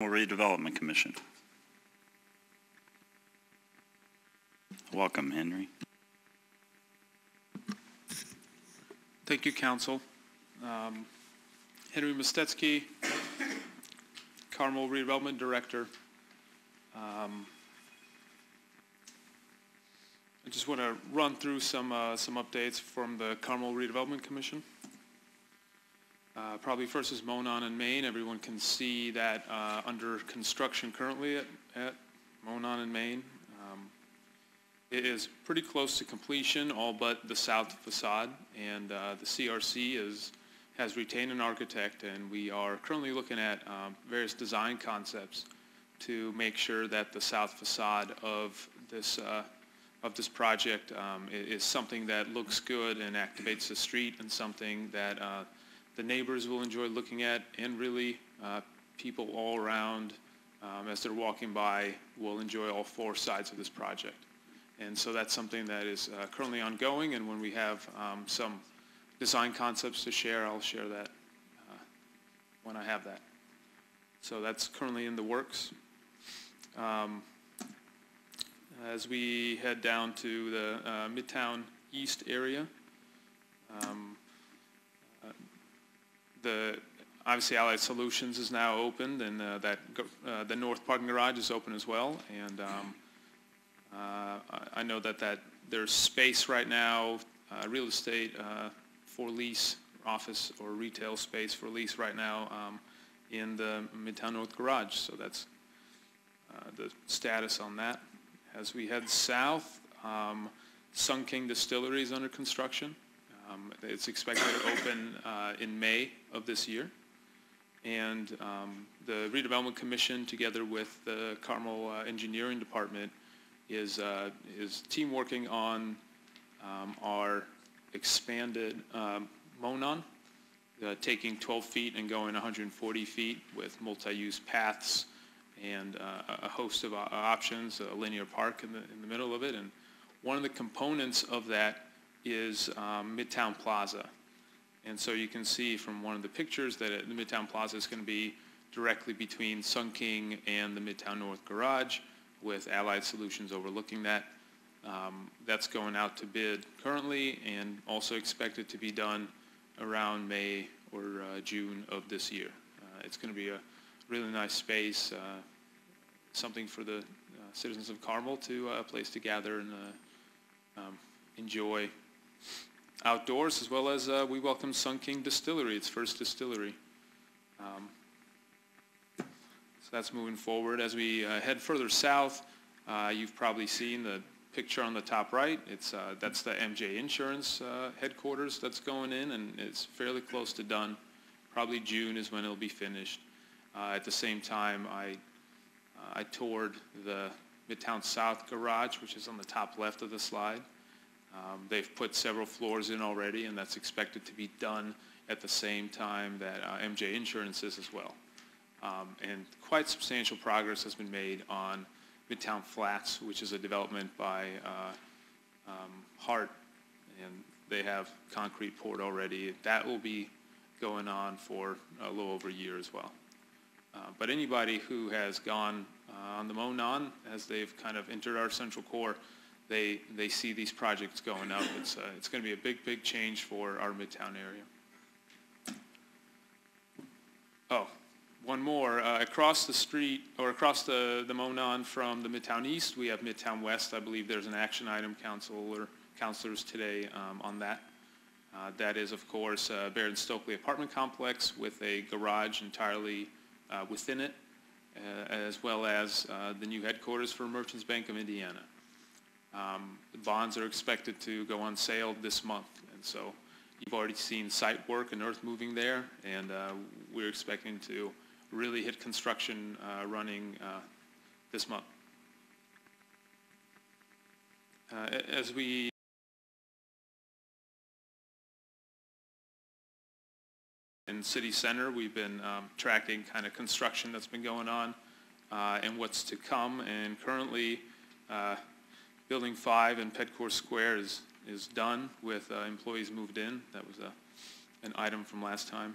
Redevelopment Commission. Welcome, Henry. Thank you, Council. Henry Mostetsky, Carmel Redevelopment Director. I just want to run through some updates from the Carmel Redevelopment Commission. Probably first is Monon in Maine. Everyone can see that under construction currently at Monon in Maine. It is pretty close to completion, all but the south facade, and the CRC has retained an architect, and we are currently looking at various design concepts to make sure that the south facade of this project is something that looks good and activates the street, and something that the neighbors will enjoy looking at, and really people all around as they're walking by will enjoy all four sides of this project. And so that's something that is currently ongoing, and when we have some design concepts to share, I'll share that when I have that. So that's currently in the works. As we head down to the Midtown East area, obviously Allied Solutions is now opened, and the north parking garage is open as well. And I know that there's space right now, real estate for lease, office or retail space for lease right now in the Midtown North garage. So that's the status on that. As we head south, Sun King Distillery is under construction. It's expected to open in May of this year. And the Redevelopment Commission, together with the Carmel Engineering Department, is team working on our expanded Monon, taking 12 feet and going 140 feet with multi-use paths and a host of options, a linear park in the middle of it. And one of the components of that is Midtown Plaza. And so you can see from one of the pictures that the Midtown Plaza is going to be directly between Sun King and the Midtown North garage, with Allied Solutions overlooking that. That's going out to bid currently, and also expected to be done around May or June of this year. It's going to be a really nice space, something for the citizens of Carmel to a place to gather and enjoy outdoors, as well as we welcome Sun King Distillery, its first distillery. So that's moving forward. As we head further south, you've probably seen the picture on the top right. That's the MJ Insurance headquarters that's going in, and it's fairly close to done. Probably June is when it'll be finished. At the same time, I toured the Midtown South garage, which is on the top left of the slide. They've put several floors in already, and that's expected to be done at the same time that MJ Insurance is as well. And quite substantial progress has been made on Midtown Flats, which is a development by Hart, and they have concrete poured already. That will be going on for a little over a year as well. But anybody who has gone on the Monon, as they've kind of entered our central core, they see these projects going up. It's going to be a big change for our Midtown area. Oh, one more. Across the street, or across the Monon from the Midtown East, we have Midtown West. I believe there's an action item, councilors today on that. That is, of course, Baird and Stokely apartment complex with a garage entirely within it, as well as the new headquarters for Merchants Bank of Indiana. The bonds are expected to go on sale this month, and so you've already seen site work and earth moving there, and we're expecting to really hit construction running this month. As we in City Center, we've been tracking kind of construction that's been going on and what's to come, and currently Building 5 in Pedcourt Square is done with employees moved in. That was an item from last time.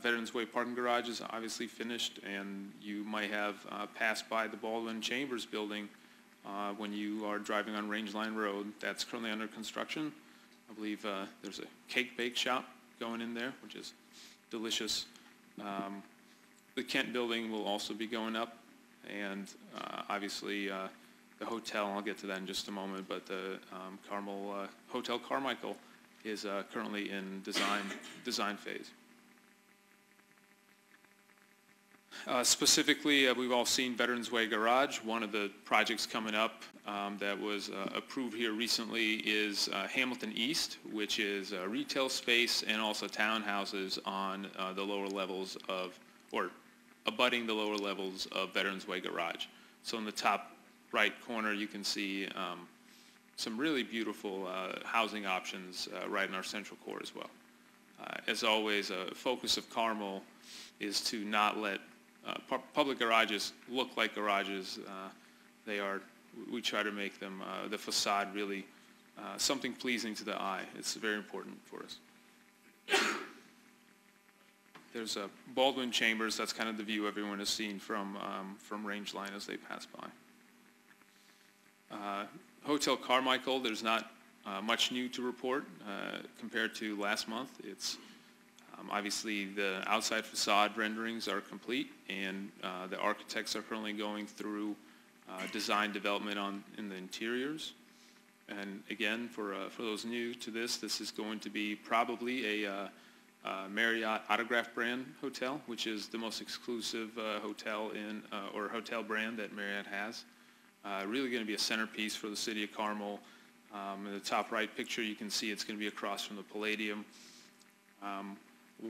Veterans Way parking garage is obviously finished, and you might have passed by the Baldwin Chambers building when you are driving on Rangeline Road. That's currently under construction. I believe there's a cake bake shop going in there, which is delicious. The Kent building will also be going up, and obviously the hotel, I'll get to that in just a moment, but the Carmel Hotel Carmichael is currently in design phase. Specifically, we've all seen Veterans Way Garage. One of the projects coming up that was approved here recently is Hamilton East, which is retail space and also townhouses on the lower levels of, or abutting the lower levels of Veterans Way Garage. So in the top right corner, you can see some really beautiful housing options right in our central core as well. As always, a focus of Carmel is to not let public garages look like garages. We try to make them, the facade really something pleasing to the eye. It's very important for us. There's a Baldwin Chambers. That's kind of the view everyone has seen from Rangeline as they pass by. Hotel Carmichael, there's not much new to report compared to last month. It's obviously the outside facade renderings are complete, and the architects are currently going through design development in the interiors. And again, for those new to this is going to be probably a Marriott Autograph brand hotel, which is the most exclusive hotel or hotel brand that Marriott has. Really going to be a centerpiece for the city of Carmel. In the top right picture, you can see it's going to be across from the Palladium.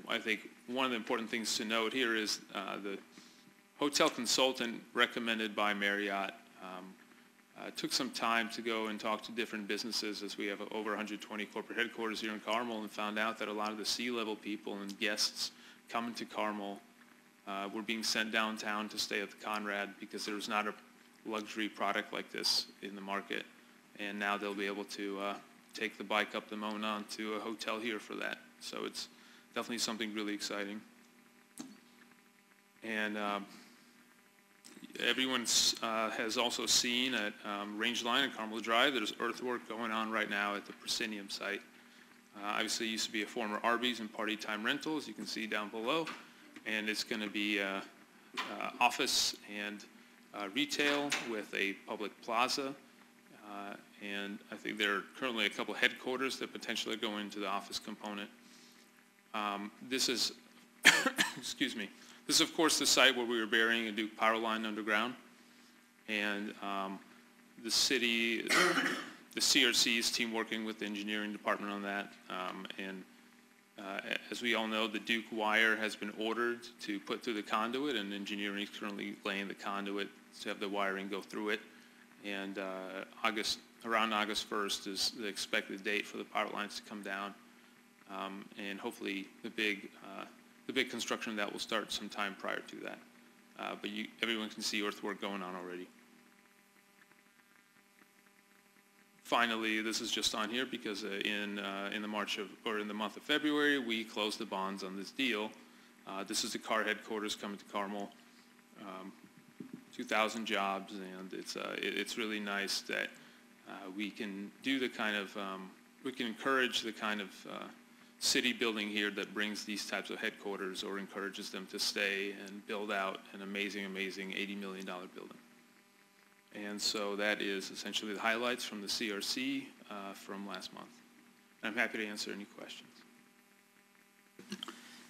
I think one of the important things to note here is the hotel consultant recommended by Marriott took some time to go and talk to different businesses, as we have over 120 corporate headquarters here in Carmel, and found out that a lot of the C-level people and guests coming to Carmel were being sent downtown to stay at the Conrad because there was not a luxury product like this in the market. And now they'll be able to take the bike up the Monon to a hotel here for that. So it's definitely something really exciting. And everyone has also seen at Rangeline and Carmel Drive, there's earthwork going on right now at the Proscenium site. Obviously, it used to be a former Arby's and Party Time Rental, as you can see down below. And it's going to be office and retail with a public plaza. And I think there are currently a couple headquarters that potentially go into the office component. This is, excuse me, this is of course the site where we were burying a Duke power line underground. And the city, the CRC's team working with the engineering department on that. As we all know, the Duke wire has been ordered to put through the conduit, and engineering is currently laying the conduit to have the wiring go through it. And around August 1st is the expected date for the power lines to come down. And hopefully the big construction of that will start sometime prior to that. But everyone can see earthwork going on already. Finally, this is just on here because in the month of February, we closed the bonds on this deal. This is the car headquarters coming to Carmel. 2,000 jobs, and it's really nice that we can do the kind of we can encourage the kind of city building here that brings these types of headquarters or encourages them to stay and build out an amazing $80 million building. And so that is essentially the highlights from the CRC from last month. And I'm happy to answer any questions.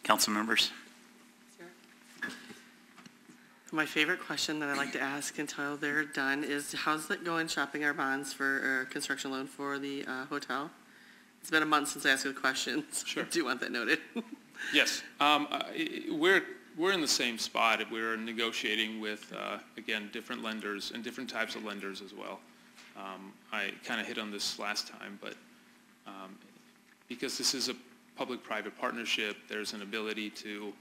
Council members. My favorite question that I like to ask until they're done is, how's it going shopping our bonds for a construction loan for the hotel? It's been a month since I asked you the questions. Sure. I do want that noted. Yes. We're in the same spot. We're negotiating with, again, different lenders and different types of lenders as well. I kind of hit on this last time, but because this is a public-private partnership, there's an ability to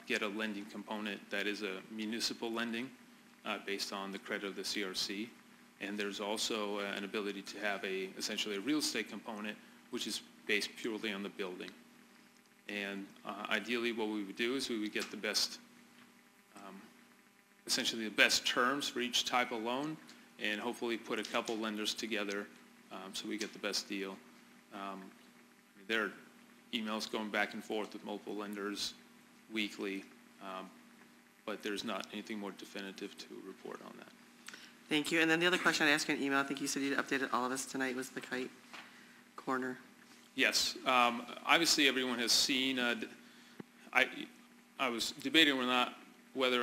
get a lending component that is a municipal lending based on the credit of the CRC. And there's also an ability to have essentially a real estate component, which is based purely on the building. And ideally, what we would do is we would get the best, essentially the best terms for each type of loan, and hopefully put a couple lenders together so we get the best deal. There are emails going back and forth with multiple lenders weekly, but there's not anything more definitive to report on that. Thank you. And then the other question I asked you in email, I think you said you'd updated all of us tonight, was the Kite Corner. Yes. Obviously, everyone has seen, I was debating whether or